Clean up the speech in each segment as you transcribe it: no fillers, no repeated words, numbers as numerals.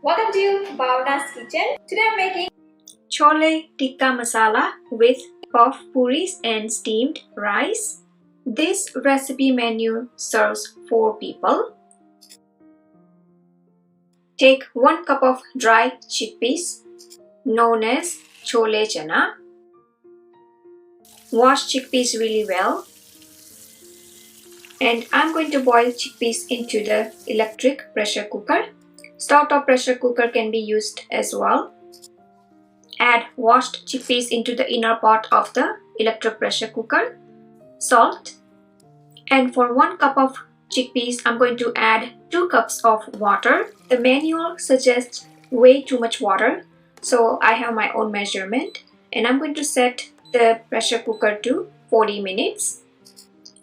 Welcome to Bhavna's kitchen. Today I'm making Chole Tikka Masala with puff puris and steamed rice. This recipe menu serves 4 people. Take 1 cup of dry chickpeas known as Chole Chana. Wash chickpeas really well. And I'm going to boil chickpeas into the electric pressure cooker. Stove-top pressure cooker can be used as well. Add washed chickpeas into the inner pot of the electric pressure cooker. Salt. And for 1 cup of chickpeas, I'm going to add 2 cups of water. The manual suggests way too much water, so I have my own measurement. And I'm going to set the pressure cooker to 40 minutes.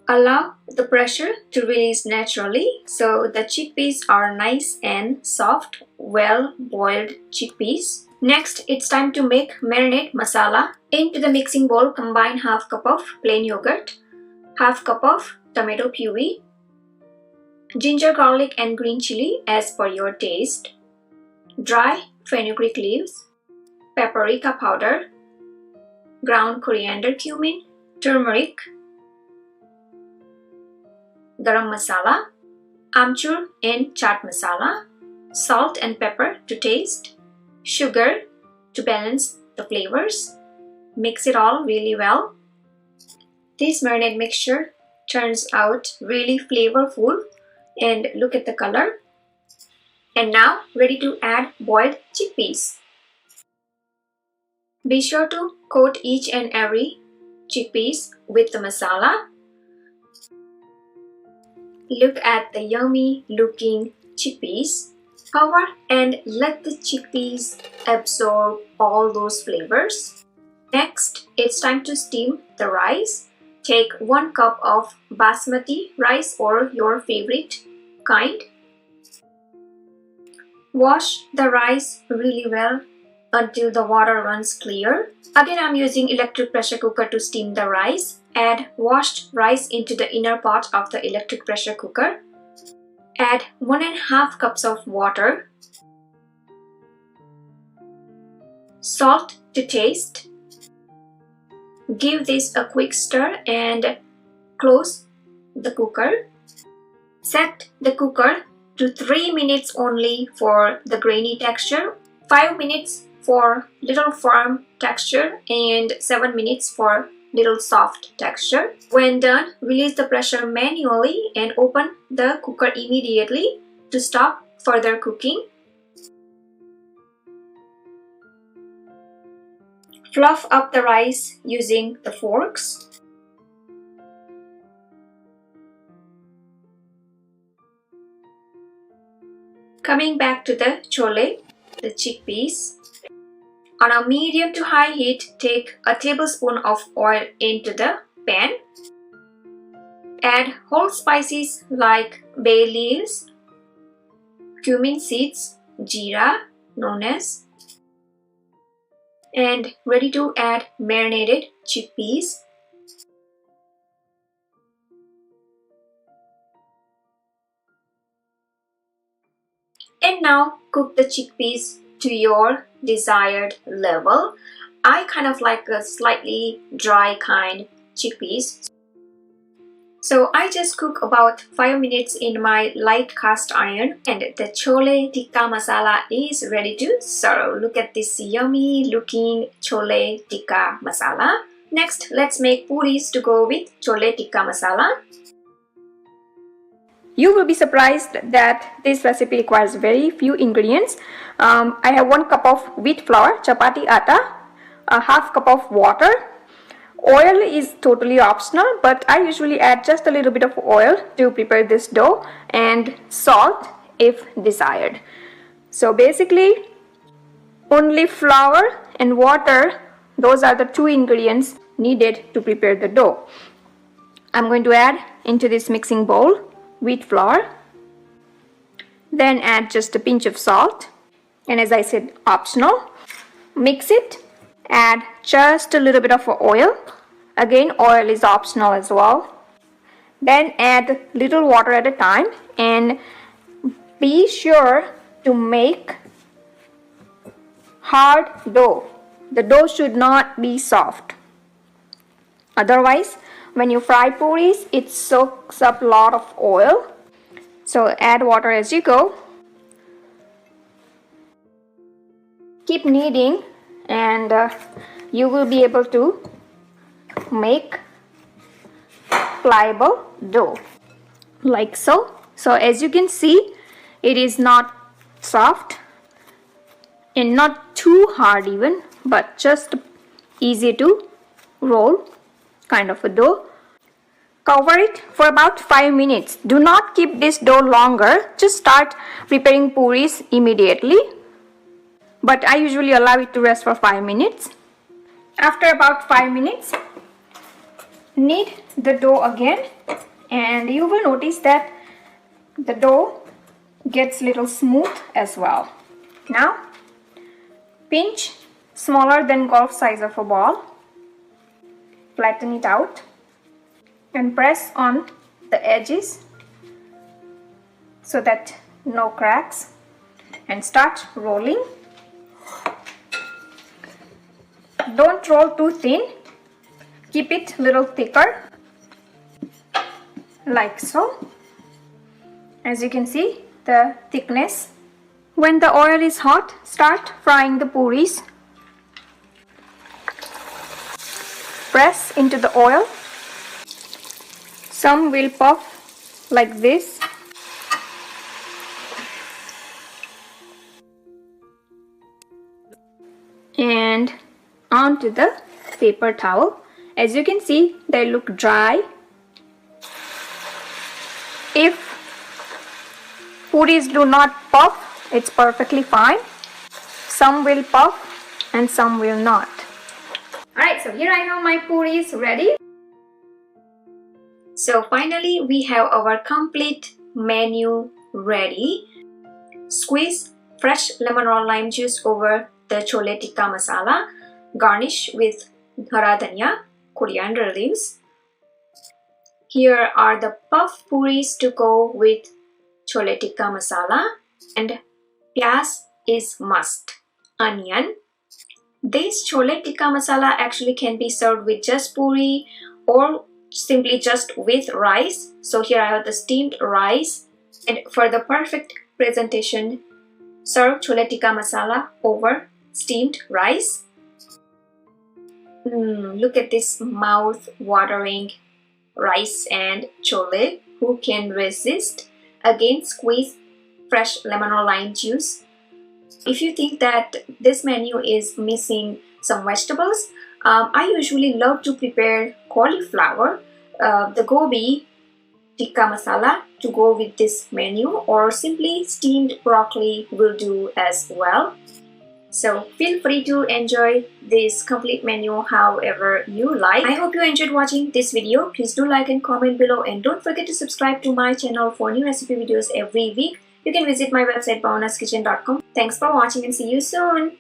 Allow the pressure to release naturally so the chickpeas are nice and soft, well-boiled chickpeas. Next, it's time to make marinade masala. Into the mixing bowl, combine half cup of plain yogurt, half cup of tomato puree, ginger, garlic and green chili as per your taste, dry fenugreek leaves, paprika powder, ground coriander, cumin, turmeric, garam masala, amchur and chaat masala, salt and pepper to taste, sugar to balance the flavors. Mix it all really well. This marinade mixture turns out really flavorful, and look at the color. And now ready to add boiled chickpeas. Be sure to coat each and every chickpeas with the masala. Look at the yummy looking chickpeas. Cover and let the chickpeas absorb all those flavors. Next, it's time to steam the rice. Take 1 cup of basmati rice or your favorite kind. Wash the rice really well until the water runs clear. Again, I'm using electric pressure cooker to steam the rice. Add washed rice into the inner pot of the electric pressure cooker. Add 1.5 cups of water. Salt to taste. Give this a quick stir and close the cooker. Set the cooker to 3 minutes only for the grainy texture, 5 minutes for little firm texture, and 7 minutes for little soft texture. When done, release the pressure manually and open the cooker immediately to stop further cooking. Fluff up the rice using the forks. Coming back to the chole, the chickpeas. On a medium to high heat, take a tablespoon of oil into the pan. Add whole spices like bay leaves, cumin seeds, jeera known as, and ready to add marinated chickpeas. And now cook the chickpeas to your desired level. I kind of like a slightly dry kind chickpeas. So I just cook about 5 minutes in my light cast iron, and the Chole Tikka Masala is ready to serve. Look at this yummy looking Chole Tikka Masala. Next, let's make puris to go with Chole Tikka Masala. You will be surprised that this recipe requires very few ingredients. I have 1 cup of wheat flour, chapati atta, a half cup of water. Oil is totally optional, but I usually add just a little bit of oil to prepare this dough, and salt if desired. So basically, only flour and water, those are the 2 ingredients needed to prepare the dough. I'm going to add into this mixing bowl wheat flour, then add just a pinch of salt, and as I said, optional. Mix it, add just a little bit of oil. Again, oil is optional as well. Then add little water at a time, and be sure to make hard dough. The dough should not be soft. Otherwise, when you fry puris, it soaks up a lot of oil. So add water as you go. Keep kneading and you will be able to make pliable dough like so. So as you can see, it is not soft and not too hard even, but just easy to roll kind of a dough. Cover it for about 5 minutes. Do not keep this dough longer. Just start preparing puris immediately. But I usually allow it to rest for 5 minutes. After about 5 minutes, knead the dough again and you will notice that the dough gets little smooth as well. Now, pinch smaller than golf size of a ball. Flatten it out and press on the edges so that no cracks and start rolling. Don't roll too thin, keep it a little thicker like so. As you can see the thickness. When the oil is hot, start frying the puris. Press into the oil. Some will puff like this. And onto the paper towel. As you can see, they look dry. If puris do not puff, it's perfectly fine. Some will puff and some will not. Alright, so here I have my puris ready. So finally we have our complete menu ready. Squeeze fresh lemon or lime juice over the Chole Tikka Masala. Garnish with hara dhania, coriander leaves. Here are the puff puris to go with Chole Tikka Masala, and pyaz is must. Onion. This Chole Tikka Masala actually can be served with just puri or simply just with rice. So here I have the steamed rice, and for the perfect presentation, serve Chole Tikka Masala over steamed rice. Look at this mouth-watering rice and chole. Who can resist? Again, squeeze fresh lemon or lime juice. If you think that this menu is missing some vegetables, I usually love to prepare cauliflower, the gobi tikka masala to go with this menu, or simply steamed broccoli will do as well. So feel free to enjoy this complete menu however you like. I hope you enjoyed watching this video. Please do like and comment below, and don't forget to subscribe to my channel for new recipe videos every week. You can visit my website bhavnaskitchen.com. Thanks for watching and see you soon.